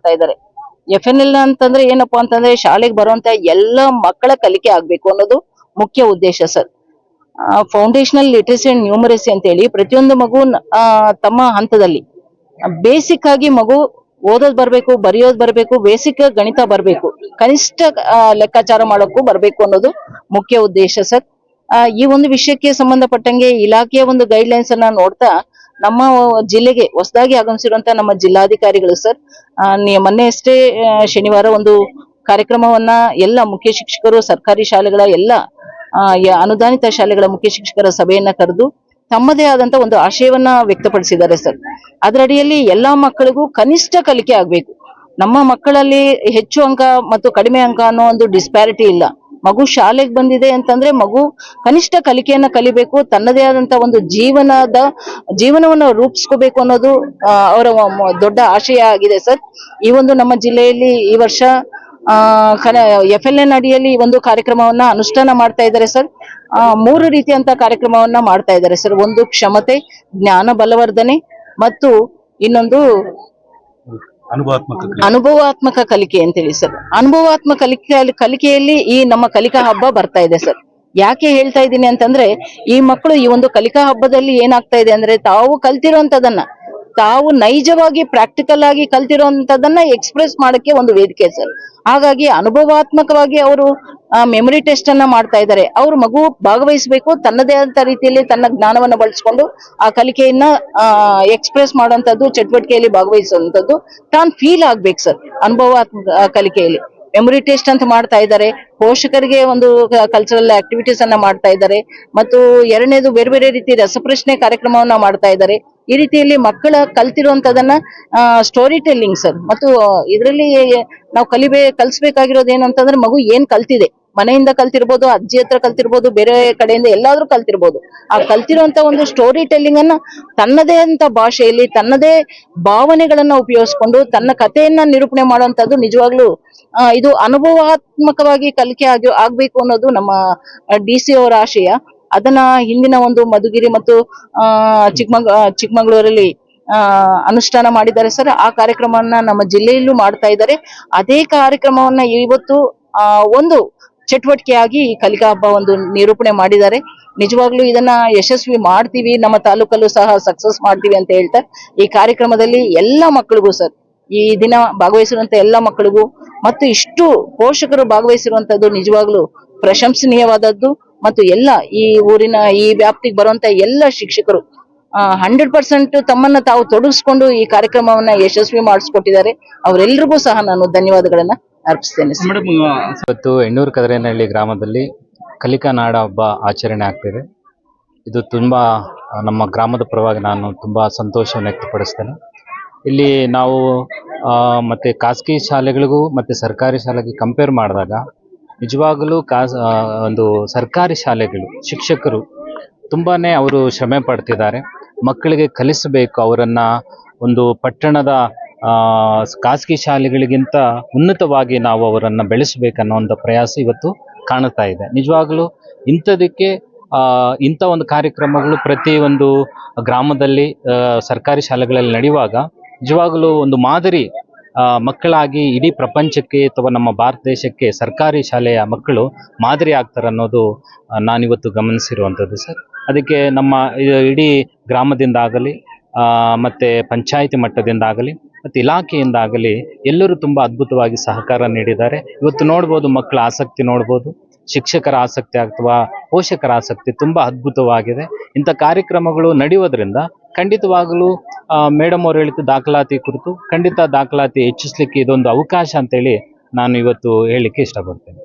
ಮಾಡ್ತಾ ಇದ್ದಾರೆ. FNL ಅಂತಂದ್ರೆ ಏನಪ್ಪಾ ಅಂತಂದ್ರೆ ಶಾಲೆಗೆ ಬರುವಂತ ಎಲ್ಲ ಮಕ್ಕಳ ಕಲಿಕೆ ಆಗ್ಬೇಕು ಅನ್ನೋದು ಮುಖ್ಯ ಉದ್ದೇಶ sir. Foundational literacy and numeracy ಅಂತ ಹೇಳಿ ಪ್ರತಿಯೊಂದು ಮಗು ತಮ್ಮ ಹಂತದಲ್ಲಿ ಬೇಸಿಕ್ ಆಗಿ ಮಗು ಓದೋದ್ ಬರ್ಬೇಕು, ಬರೆಯೋದ್ ಬರ್ಬೇಕು, ಬೇಸಿಕ್ ಗಣಿತ ಬರ್ಬೇಕು, ಕನಿಷ್ಠ ಲೆಕ್ಕಾಚಾರ ಮಾಡೋಕ್ಕೂ ಬರ್ಬೇಕು ಅನ್ನೋದು ಮುಖ್ಯ ಉದ್ದೇಶ ಸರ್. ಈ ಒಂದು ವಿಷಯಕ್ಕೆ ಸಂಬಂಧಪಟ್ಟಂಗೆ ಇಲಾಖೆಯ ಒಂದು ಗೈಡ್ ಲೈನ್ಸ್ ಅನ್ನ ನೋಡ್ತಾ ನಮ್ಮ ಜಿಲ್ಲೆಗೆ ಹೊಸದಾಗಿ ಆಗಮಿಸಿರುವಂತ ನಮ್ಮ ಜಿಲ್ಲಾಧಿಕಾರಿಗಳು ಸರ್ ಮೊನ್ನೆ ಅಷ್ಟೇ ಶನಿವಾರ ಒಂದು ಕಾರ್ಯಕ್ರಮವನ್ನ ಎಲ್ಲ ಮುಖ್ಯ ಶಿಕ್ಷಕರು, ಸರ್ಕಾರಿ ಶಾಲೆಗಳ ಎಲ್ಲ ಅನುದಾನಿತ ಶಾಲೆಗಳ ಮುಖ್ಯ ಶಿಕ್ಷಕರ ಸಭೆಯನ್ನ ಕರೆದು ತಮ್ಮದೇ ಆದಂತ ಒಂದು ಆಶಯವನ್ನ ವ್ಯಕ್ತಪಡಿಸಿದ್ದಾರೆ ಸರ್. ಅದರಡಿಯಲ್ಲಿ ಎಲ್ಲಾ ಮಕ್ಕಳಿಗೂ ಕನಿಷ್ಠ ಕಲಿಕೆ ಆಗ್ಬೇಕು. ನಮ್ಮ ಮಕ್ಕಳಲ್ಲಿ ಹೆಚ್ಚು ಅಂಕ ಮತ್ತು ಕಡಿಮೆ ಅಂಕ ಅನ್ನೋ ಒಂದು ಡಿಸ್ಪ್ಯಾರಿಟಿ ಇಲ್ಲ. ಮಗು ಶಾಲೆಗೆ ಬಂದಿದೆ ಅಂತಂದ್ರೆ ಮಗು ಕನಿಷ್ಠ ಕಲಿಕೆಯನ್ನ ಕಲಿಬೇಕು, ತನ್ನದೇ ಆದಂತ ಒಂದು ಜೀವನವನ್ನ ರೂಪಿಸ್ಕೋಬೇಕು ಅನ್ನೋದು ಅವರ ದೊಡ್ಡ ಆಶಯ ಆಗಿದೆ ಸರ್. ಈ ಒಂದು ನಮ್ಮ ಜಿಲ್ಲೆಯಲ್ಲಿ ಈ ವರ್ಷ FLN ಅಡಿಯಲ್ಲಿ ಒಂದು ಕಾರ್ಯಕ್ರಮವನ್ನ ಅನುಷ್ಠಾನ ಮಾಡ್ತಾ ಇದ್ದಾರೆ ಸರ್. 3 ರೀತಿಯಂತ ಕಾರ್ಯಕ್ರಮವನ್ನ ಮಾಡ್ತಾ ಇದ್ದಾರೆ ಸರ್. ಒಂದು ಕ್ಷಮತೆ, ಜ್ಞಾನ ಬಲವರ್ಧನೆ ಮತ್ತು ಇನ್ನೊಂದು ಅನುಭವಾತ್ಮಕ ಕಲಿಕೆ ಅಂತೇಳಿ ಸರ್. ಅನುಭವಾತ್ಮಕ ಕಲಿಕೆಯಲ್ಲಿ ಈ ನಮ್ಮ ಕಲಿಕಾ ಹಬ್ಬ ಬರ್ತಾ ಇದೆ ಸರ್. ಯಾಕೆ ಹೇಳ್ತಾ ಇದ್ದೀನಿ ಅಂತಂದ್ರೆ ಈ ಮಕ್ಕಳು ಈ ಒಂದು ಕಲಿಕಾ ಹಬ್ಬದಲ್ಲಿ ಏನಾಗ್ತಾ ಇದೆ ಅಂದ್ರೆ ತಾವು ಕಲ್ತಿರೋಂಥದನ್ನ ತಾವು ನೈಜವಾಗಿ ಪ್ರಾಕ್ಟಿಕಲ್ ಆಗಿ ಕಲ್ತಿರೋಂಥದನ್ನ ಎಕ್ಸ್ಪ್ರೆಸ್ ಮಾಡಕ್ಕೆ ಒಂದು ವೇದಿಕೆ ಸರ್. ಹಾಗಾಗಿ ಅನುಭವಾತ್ಮಕವಾಗಿ ಅವರು ಮೆಮೊರಿ ಟೆಸ್ಟ್ ಅನ್ನ ಮಾಡ್ತಾ ಇದ್ದಾರೆ. ಅವ್ರ ಮಗು ಭಾಗವಹಿಸಬೇಕು, ತನ್ನದೇ ಆದಂತ ರೀತಿಯಲ್ಲಿ ತನ್ನ ಜ್ಞಾನವನ್ನ ಬಳಸ್ಕೊಂಡು ಆ ಕಲಿಕೆಯನ್ನ ಎಕ್ಸ್ಪ್ರೆಸ್ ಮಾಡುವಂತದ್ದು, ಚಟುವಟಿಕೆಯಲ್ಲಿ ಭಾಗವಹಿಸುವಂತದ್ದು ತಾನು ಫೀಲ್ ಆಗ್ಬೇಕು ಸರ್. ಅನುಭವಾತ್ಮಕ ಕಲಿಕೆಯಲ್ಲಿ ಮೆಮೊರಿ ಟೆಸ್ಟ್ ಅಂತ ಮಾಡ್ತಾ ಇದ್ದಾರೆ, ಪೋಷಕರಿಗೆ ಒಂದು ಕಲ್ಚರಲ್ ಆಕ್ಟಿವಿಟೀಸ್ ಅನ್ನ ಮಾಡ್ತಾ ಇದ್ದಾರೆ, ಮತ್ತು ಎರಡನೇದು ಬೇರೆ ಬೇರೆ ರೀತಿ ರಸಪ್ರಶ್ನೆ ಕಾರ್ಯಕ್ರಮವನ್ನ ಮಾಡ್ತಾ ಇದ್ದಾರೆ. ಈ ರೀತಿಯಲ್ಲಿ ಮಕ್ಕಳ ಕಲ್ತಿರುವಂತದನ್ನ ಸ್ಟೋರಿ ಟೆಲ್ಲಿಂಗ್ ಸರ್. ಮತ್ತು ಇದರಲ್ಲಿ ನಾವು ಕಲಿಸ್ಬೇಕಾಗಿರೋದು ಏನು ಅಂತಂದ್ರೆ ಮಗು ಏನ್ ಕಲ್ತಿದೆ, ಮನೆಯಿಂದ ಕಲ್ತಿರ್ಬೋದು, ಅಜ್ಜಿ ಹತ್ರ ಕಲ್ತಿರ್ಬೋದು, ಬೇರೆ ಕಡೆಯಿಂದ ಎಲ್ಲಾದ್ರೂ ಕಲ್ತಿರ್ಬೋದು. ಆ ಕಲ್ತಿರುವಂತ ಒಂದು ಸ್ಟೋರಿ ಟೆಲ್ಲಿಂಗ್ ಅನ್ನ ತನ್ನದೇ ಅಂತ ಭಾಷೆಯಲ್ಲಿ ತನ್ನದೇ ಭಾವನೆಗಳನ್ನ ಉಪಯೋಗಿಸ್ಕೊಂಡು ತನ್ನ ಕಥೆಯನ್ನ ನಿರೂಪಣೆ ಮಾಡುವಂತದ್ದು ನಿಜವಾಗ್ಲೂ ಇದು ಅನುಭವಾತ್ಮಕವಾಗಿ ಕಲಿಕೆ ಆಗ್ಬೇಕು ಅನ್ನೋದು ನಮ್ಮ DC ಅವರ ಆಶಯ. ಅದನ್ನ ಹಿಂದಿನ ಒಂದು ಮಧುಗಿರಿ ಮತ್ತು ಚಿಕ್ಕಮಗಳೂರಲ್ಲಿ ಅನುಷ್ಠಾನ ಮಾಡಿದ್ದಾರೆ ಸರ್. ಆ ಕಾರ್ಯಕ್ರಮವನ್ನ ನಮ್ಮ ಜಿಲ್ಲೆಯಲ್ಲೂ ಮಾಡ್ತಾ ಇದ್ದಾರೆ. ಅದೇ ಕಾರ್ಯಕ್ರಮವನ್ನ ಇವತ್ತು ಒಂದು ಚಟುವಟಿಕೆಯಾಗಿ ಈ ಕಲಿಕಾ ಹಬ್ಬ ಒಂದು ನಿರೂಪಣೆ ಮಾಡಿದ್ದಾರೆ. ನಿಜವಾಗ್ಲೂ ಇದನ್ನ ಯಶಸ್ವಿ ಮಾಡ್ತೀವಿ, ನಮ್ಮ ತಾಲೂಕಲ್ಲೂ ಸಹ ಸಕ್ಸಸ್ ಮಾಡ್ತೀವಿ ಅಂತ ಹೇಳ್ತಾ ಈ ಕಾರ್ಯಕ್ರಮದಲ್ಲಿ ಎಲ್ಲ ಮಕ್ಕಳಿಗೂ ಸರ್, ಈ ದಿನ ಭಾಗವಹಿಸಿರುವಂತ ಎಲ್ಲ ಮಕ್ಕಳಿಗೂ ಮತ್ತು ಇಷ್ಟು ಪೋಷಕರು ಭಾಗವಹಿಸಿರುವಂತದ್ದು ನಿಜವಾಗ್ಲೂ ಪ್ರಶಂಸನೀಯವಾದದ್ದು. ಮತ್ತು ಎಲ್ಲ ಈ ಊರಿನ ಈ ವ್ಯಾಪ್ತಿಗೆ ಬರುವಂತ ಎಲ್ಲ ಶಿಕ್ಷಕರು 100% ತಮ್ಮನ್ನ ತಾವು ತೊಡಗಿಸ್ಕೊಂಡು ಈ ಕಾರ್ಯಕ್ರಮವನ್ನ ಯಶಸ್ವಿ ಮಾಡಿಸ್ಕೊಟ್ಟಿದ್ದಾರೆ. ಅವರೆಲ್ಲರಿಗೂ ಸಹ ನಾನು ಧನ್ಯವಾದಗಳನ್ನ ಅರ್ಪಿಸ್ತೇನೆ. ಇವತ್ತು ಎಣ್ಣೂರು ಕದರೇನಹಳ್ಳಿ ಗ್ರಾಮದಲ್ಲಿ ಕಲಿಕಾ ನಾಡ ಹಬ್ಬ ಆಚರಣೆ ಆಗ್ತಿದೆ. ಇದು ತುಂಬಾ ನಮ್ಮ ಗ್ರಾಮದ ಪರವಾಗಿ ನಾನು ತುಂಬಾ ಸಂತೋಷವನ್ನು ವ್ಯಕ್ತಪಡಿಸ್ತೇನೆ. ಇಲ್ಲಿ ನಾವು ಮತ್ತೆ ಖಾಸಗಿ ಶಾಲೆಗಳಿಗೂ ಮತ್ತೆ ಸರ್ಕಾರಿ ಶಾಲೆಗೆ ಕಂಪೇರ್ ಮಾಡಿದಾಗ ನಿಜವಾಗಲೂ ಒಂದು ಸರ್ಕಾರಿ ಶಾಲೆಗಳು ಶಿಕ್ಷಕರು ತುಂಬಾನೇ ಅವರು ಶ್ರಮೆ ಪಡ್ತಿದ್ದಾರೆ. ಮಕ್ಕಳಿಗೆ ಕಲಿಸಬೇಕು, ಅವರನ್ನ ಒಂದು ಪಟ್ಟಣದ ಖಾಸಗಿ ಶಾಲೆಗಳಿಗಿಂತ ಉನ್ನತವಾಗಿ ನಾವು ಅವರನ್ನು ಬೆಳೆಸಬೇಕನ್ನೋ ಪ್ರಯಾಸ ಇವತ್ತು ಕಾಣುತ್ತಾ ಇದೆ. ನಿಜವಾಗಲೂ ಇಂಥದಕ್ಕೆ ಇಂಥ ಒಂದು ಕಾರ್ಯಕ್ರಮಗಳು ಪ್ರತಿ ಒಂದು ಗ್ರಾಮದಲ್ಲಿ ಸರ್ಕಾರಿ ಶಾಲೆಗಳಲ್ಲಿ ನಡೆಯುವಾಗ ನಿಜವಾಗಲೂ ಒಂದು ಮಾದರಿ ಮಕ್ಕಳಾಗಿ ಇಡೀ ಪ್ರಪಂಚಕ್ಕೆ ಅಥವಾ ನಮ್ಮ ಭಾರತ ದೇಶಕ್ಕೆ ಸರ್ಕಾರಿ ಶಾಲೆಯ ಮಕ್ಕಳು ಮಾದರಿ ಆಗ್ತಾರೆ ಅನ್ನೋದು ನಾನಿವತ್ತು ಗಮನಿಸಿರುವಂಥದ್ದು ಸರ್. ಅದಕ್ಕೆ ನಮ್ಮ ಇಡೀ ಗ್ರಾಮದಿಂದಾಗಲಿ ಮತ್ತು ಪಂಚಾಯಿತಿ ಮಟ್ಟದಿಂದಾಗಲಿ ಮತ್ತು ಇಲಾಖೆಯಿಂದಾಗಲಿ ಎಲ್ಲರೂ ತುಂಬ ಅದ್ಭುತವಾಗಿ ಸಹಕಾರ ನೀಡಿದ್ದಾರೆ. ಇವತ್ತು ನೋಡ್ಬೋದು, ಮಕ್ಕಳ ಆಸಕ್ತಿ ನೋಡ್ಬೋದು, ಶಿಕ್ಷಕರ ಆಸಕ್ತಿ ಅಥವಾ ಪೋಷಕರ ಆಸಕ್ತಿ ತುಂಬ ಅದ್ಭುತವಾಗಿದೆ. ಇಂಥ ಕಾರ್ಯಕ್ರಮಗಳು ನಡೆಯೋದ್ರಿಂದ ಖಂಡಿತವಾಗಲೂ ಮೇಡಮ್ ಅವರು ಹೇಳಿದ ದಾಖಲಾತಿ ಕುರಿತು ಖಂಡಿತ ದಾಖಲಾತಿ ಹೆಚ್ಚಿಸ್ಲಿಕ್ಕೆ ಇದೊಂದು ಅವಕಾಶ ಅಂತೇಳಿ ನಾನು ಇವತ್ತು ಹೇಳಲಿಕ್ಕೆ ಇಷ್ಟಪಡ್ತೇನೆ.